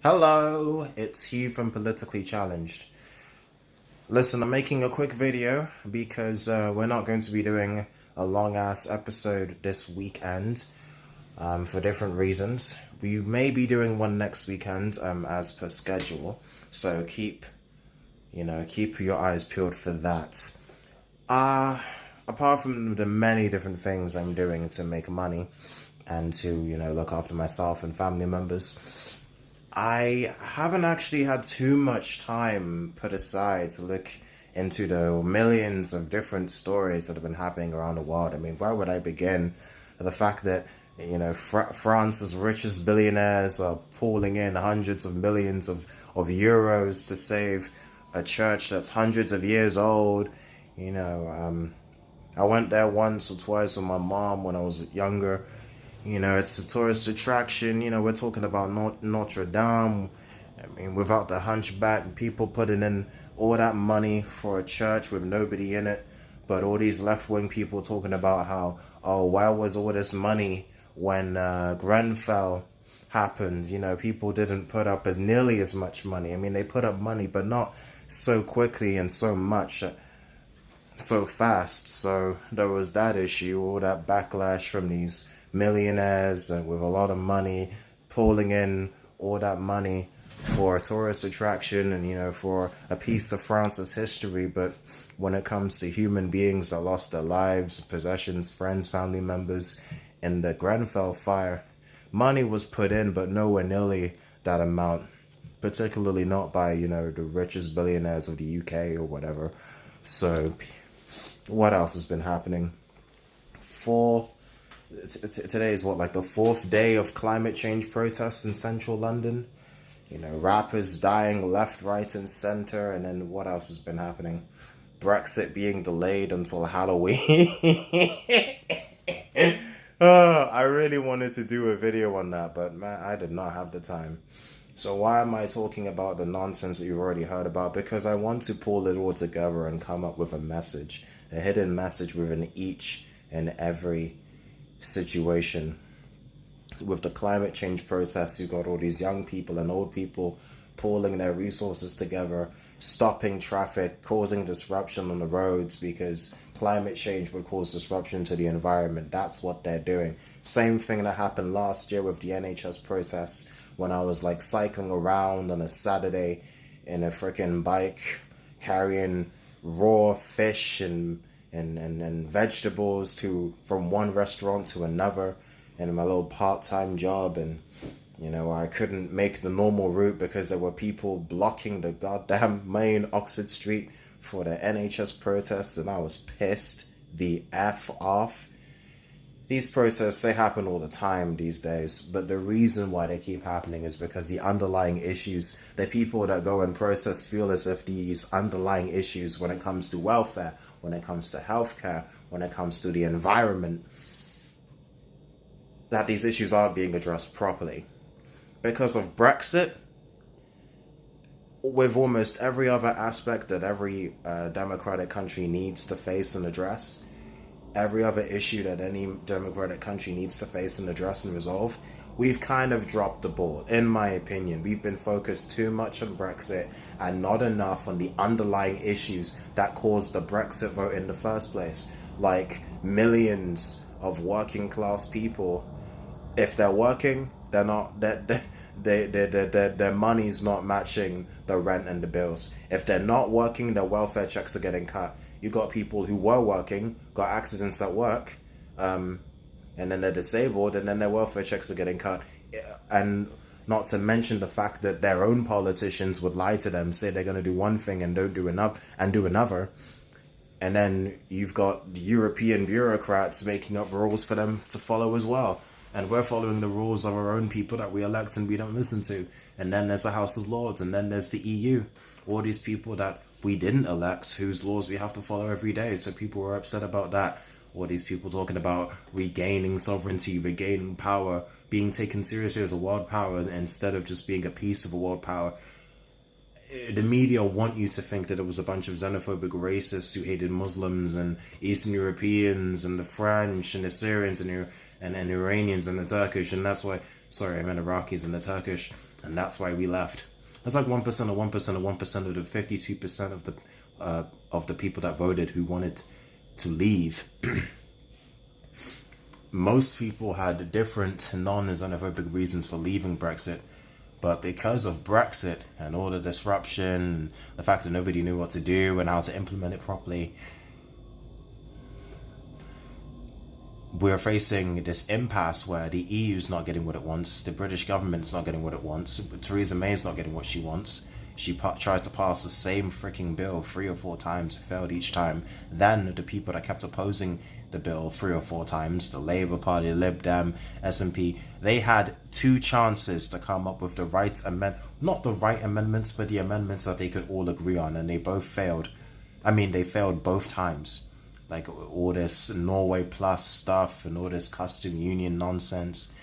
Hello, it's Hugh from Politically Challenged. Listen, I'm making a quick video because we're not going to be doing a long-ass episode this weekend for different reasons. We may be doing one next weekend as per schedule, so keep your eyes peeled for that. Apart from the many different things I'm doing to make money and to, look after myself and family members, I haven't actually had too much time put aside to look into the millions of different stories that have been happening around the world. I mean, where would I begin? The fact that, France's richest billionaires are pulling in hundreds of millions of euros to save a church that's hundreds of years old. I went there once or twice with my mom when I was younger. It's a tourist attraction. We're talking about Notre Dame. I mean, without the hunchback, people putting in all that money for a church with nobody in it. But all these left-wing people talking about how, where was all this money when Grenfell happened? People didn't put up nearly as much money. I mean, they put up money, but not so quickly and so much, so fast. So there was that issue, all that backlash from these millionaires and with a lot of money pulling in all that money for a tourist attraction and for a piece of France's history. But when it comes to human beings that lost their lives, possessions, friends, family members in the Grenfell fire, money was put in, but nowhere nearly that amount, particularly not by the richest billionaires of the UK or whatever. So what else has been happening? Today is like the fourth day of climate change protests in central London. Rappers dying left, right, and center. And then what else has been happening? Brexit being delayed until Halloween. I really wanted to do a video on that, but man, I did not have the time. So why am I talking about the nonsense that you've already heard about? Because I want to pull it all together and come up with a message, a hidden message within each and every situation. With the climate change protests, you got all these young people and old people pooling their resources together, stopping traffic, causing disruption on the roads because climate change would cause disruption to the environment. That's what they're doing. Same thing that happened last year with the NHS protests when I was like cycling around on a Saturday in a freaking bike carrying raw fish and vegetables from one restaurant to another in my little part-time job, and I couldn't make the normal route because there were people blocking the goddamn main Oxford Street for the NHS protests, and I was pissed the F off. These protests, they happen all the time these days, but the reason why they keep happening is because the underlying issues, the people that go and protest feel as if these underlying issues when it comes to welfare, when it comes to healthcare, when it comes to the environment, that these issues aren't being addressed properly. Because of Brexit, with almost every other aspect that every democratic country needs to face and address, every other issue that any democratic country needs to face and address and resolve, we've kind of dropped the ball, in my opinion. We've been focused too much on Brexit and not enough on the underlying issues that caused the Brexit vote in the first place. Like millions of working class people, if they're working, they're not, their money's not matching the rent and the bills. If they're not working, their welfare checks are getting cut. You got people who were working, got accidents at work, and then they're disabled, and then their welfare checks are getting cut. And not to mention the fact that their own politicians would lie to them, say they're going to do one thing and don't do enough, and do another. And then you've got the European bureaucrats making up rules for them to follow as well. And we're following the rules of our own people that we elect and we don't listen to. And then there's the House of Lords, and then there's the EU. All these people that we didn't elect, whose laws we have to follow every day. So people were upset about that. All these people talking about regaining sovereignty, regaining power, being taken seriously as a world power instead of just being a piece of a world power. The media want you to think that it was a bunch of xenophobic racists who hated Muslims and Eastern Europeans and the French and the Syrians and Iranians and the Turkish, and that's why, sorry, I meant Iraqis and the Turkish, And that's why we left. It's like 1% of 1% of 1% of the 52% of the people that voted who wanted to leave. Most people had different non-xenophobic reasons for leaving Brexit, but because of Brexit and all the disruption, the fact that nobody knew what to do and how to implement it properly, we're facing this impasse where the EU's not getting what it wants, the British government's not getting what it wants, Theresa May's not getting what she wants. She tried to pass the same freaking bill 3 or 4 times, failed each time. Then the people that kept opposing the bill 3 or 4 times, the Labour Party, Lib Dem, SNP, they had 2 chances to come up with the right not the right amendments, but the amendments that they could all agree on, and they both failed. I mean, they failed both times. Like all this Norway Plus stuff and all this custom union nonsense.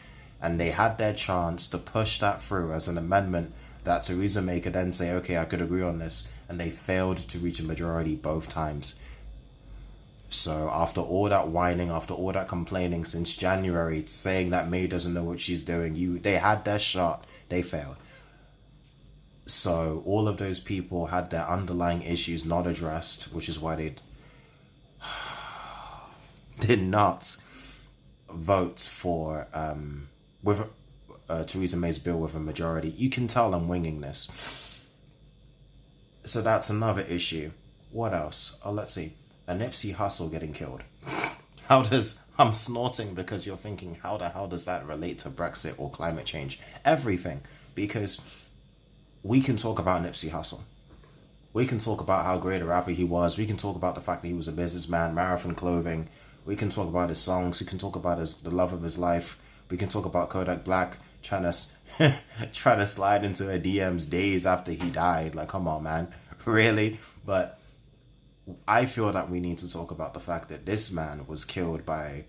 And they had their chance to push that through as an amendment that Theresa May could then say, okay, I could agree on this. And they failed to reach a majority both times. So after all that whining, after all that complaining since January, saying that May doesn't know what she's doing, they had their shot, they failed. So all of those people had their underlying issues not addressed, which is why they did not vote for Theresa May's bill with a majority. You can tell I'm winging this. So that's another issue. What else? Oh, let's see. A Nipsey Hussle getting killed. I'm snorting because you're thinking, how the hell does that relate to Brexit or climate change? Everything. Because we can talk about Nipsey Hussle. We can talk about how great a rapper he was. We can talk about the fact that he was a businessman, Marathon Clothing. We can talk about his songs. We can talk about the love of his life. We can talk about Kodak Black trying to slide into her DMs days after he died. Like, come on, man. Really? But I feel that we need to talk about the fact that this man was killed by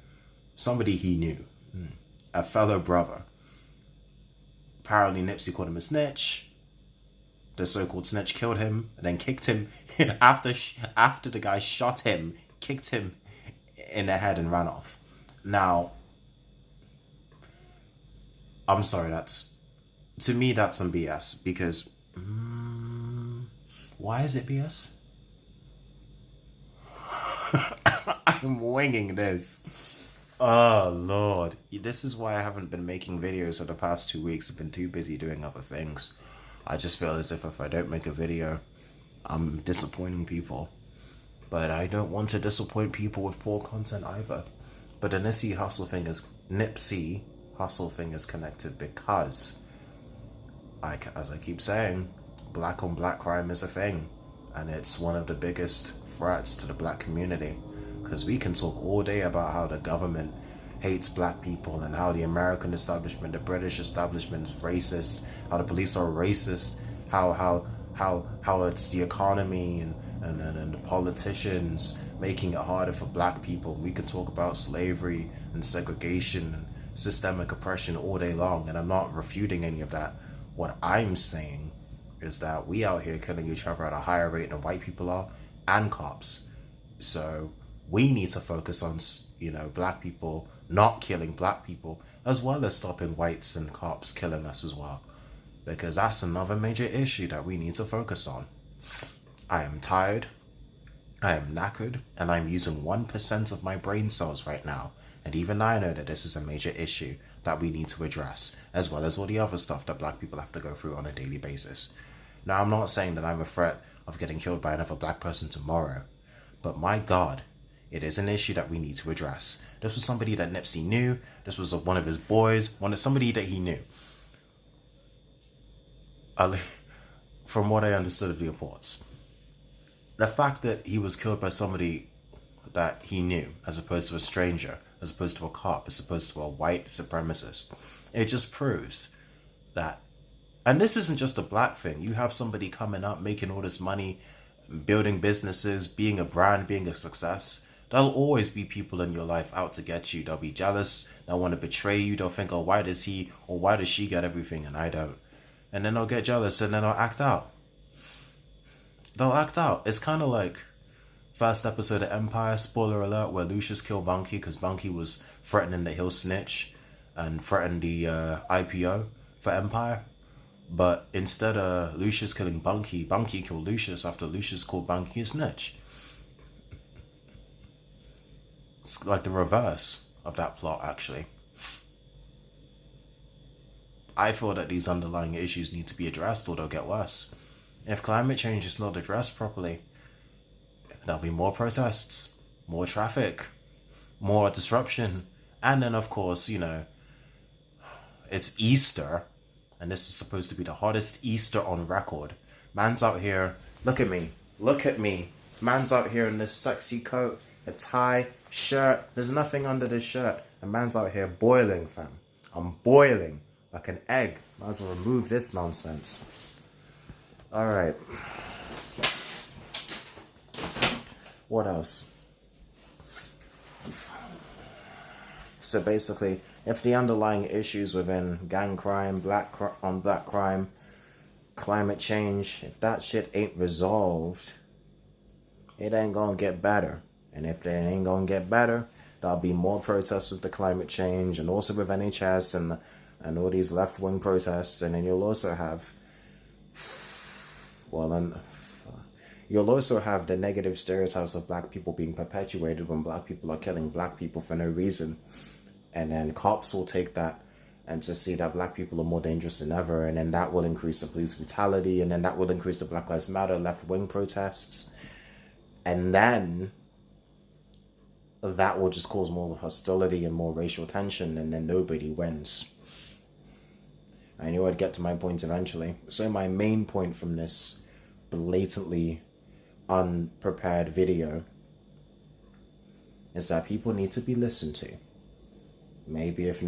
somebody he knew. A fellow brother. Apparently Nipsey called him a snitch. The so-called snitch killed him and then kicked him after the guy shot him, kicked him in the head and ran off. Now, I'm sorry, to me that's some BS because why is it BS? I'm winging this. Oh Lord, this is why I haven't been making videos for the past 2 weeks. I've been too busy doing other things. I just feel as if I don't make a video, I'm disappointing people. But I don't want to disappoint people with poor content either. But the Nipsey Hussle thing is connected because, as I keep saying, black on black crime is a thing. And it's one of the biggest threats to the black community. Because we can talk all day about how the government hates black people and how the American establishment, the British establishment is racist, how the police are racist, how it's the economy and the politicians making it harder for black people. We can talk about slavery and segregation and systemic oppression all day long, and I'm not refuting any of that. What I'm saying is that we out here killing each other at a higher rate than white people are, and cops. So we need to focus on, black people not killing black people, as well as stopping whites and cops killing us as well. Because that's another major issue that we need to focus on. I am tired, I am knackered, and I'm using 1% of my brain cells right now. And even I know that this is a major issue that we need to address, as well as all the other stuff that black people have to go through on a daily basis. Now, I'm not saying that I'm a threat of getting killed by another black person tomorrow, but my God, it is an issue that we need to address. This was somebody that Nipsey knew. This was one of his boys, somebody that he knew. From what I understood of the reports, the fact that he was killed by somebody that he knew, as opposed to a stranger, as opposed to a cop, as opposed to a white supremacist, it just proves that. And this isn't just a black thing. You have somebody coming up, making all this money, building businesses, being a brand, being a success. There'll always be people in your life out to get you. They'll be jealous. They'll want to betray you. They'll think, oh, why does he or why does she get everything and I don't? And then they'll get jealous and then they'll act out. It's kind of like first episode of Empire, spoiler alert, where Lucius killed Bunky because Bunky was threatening that he'll snitch and threaten the IPO for Empire. But instead of Lucius killing Bunky, Bunky killed Lucius after Lucius called Bunky a snitch. It's like the reverse of that plot, actually. I feel that these underlying issues need to be addressed or they'll get worse. If climate change is not addressed properly, there'll be more protests, more traffic, more disruption. And then, of course, it's Easter, and this is supposed to be the hottest Easter on record. Man's out here, look at me. Man's out here in this sexy coat, a tie, shirt. There's nothing under this shirt. And man's out here boiling, fam. I'm boiling like an egg. Might as well remove this nonsense. All right. What else? So basically, if the underlying issues within gang crime, black crime, climate change, if that shit ain't resolved, it ain't gonna get better. And if it ain't gonna get better, there'll be more protests with the climate change and also with NHS and all these left-wing protests. And then you'll also have, you'll also have the negative stereotypes of black people being perpetuated when black people are killing black people for no reason. And then cops will take that and to see that black people are more dangerous than ever. And then that will increase the police brutality. And then that will increase the Black Lives Matter left-wing protests. And then that will just cause more hostility and more racial tension. And then nobody wins. I knew I'd get to my point eventually. So my main point from this blatantly unprepared video is that people need to be listened to. Maybe if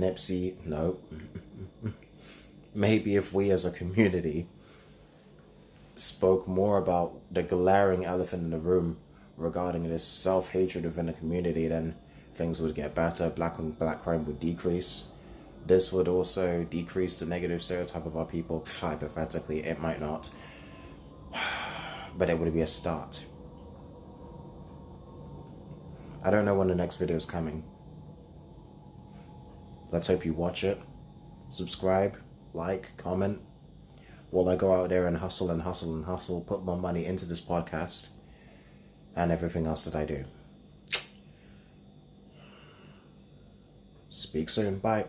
maybe if we as a community spoke more about the glaring elephant in the room regarding this self-hatred within the community, then things would get better. Black crime would decrease. This would also decrease the negative stereotype of our people. Hypothetically, it might not. But it would be a start. I don't know when the next video is coming. Let's hope you watch it. Subscribe, like, comment. While I go out there and hustle, put more money into this podcast and everything else that I do. Speak soon. Bye.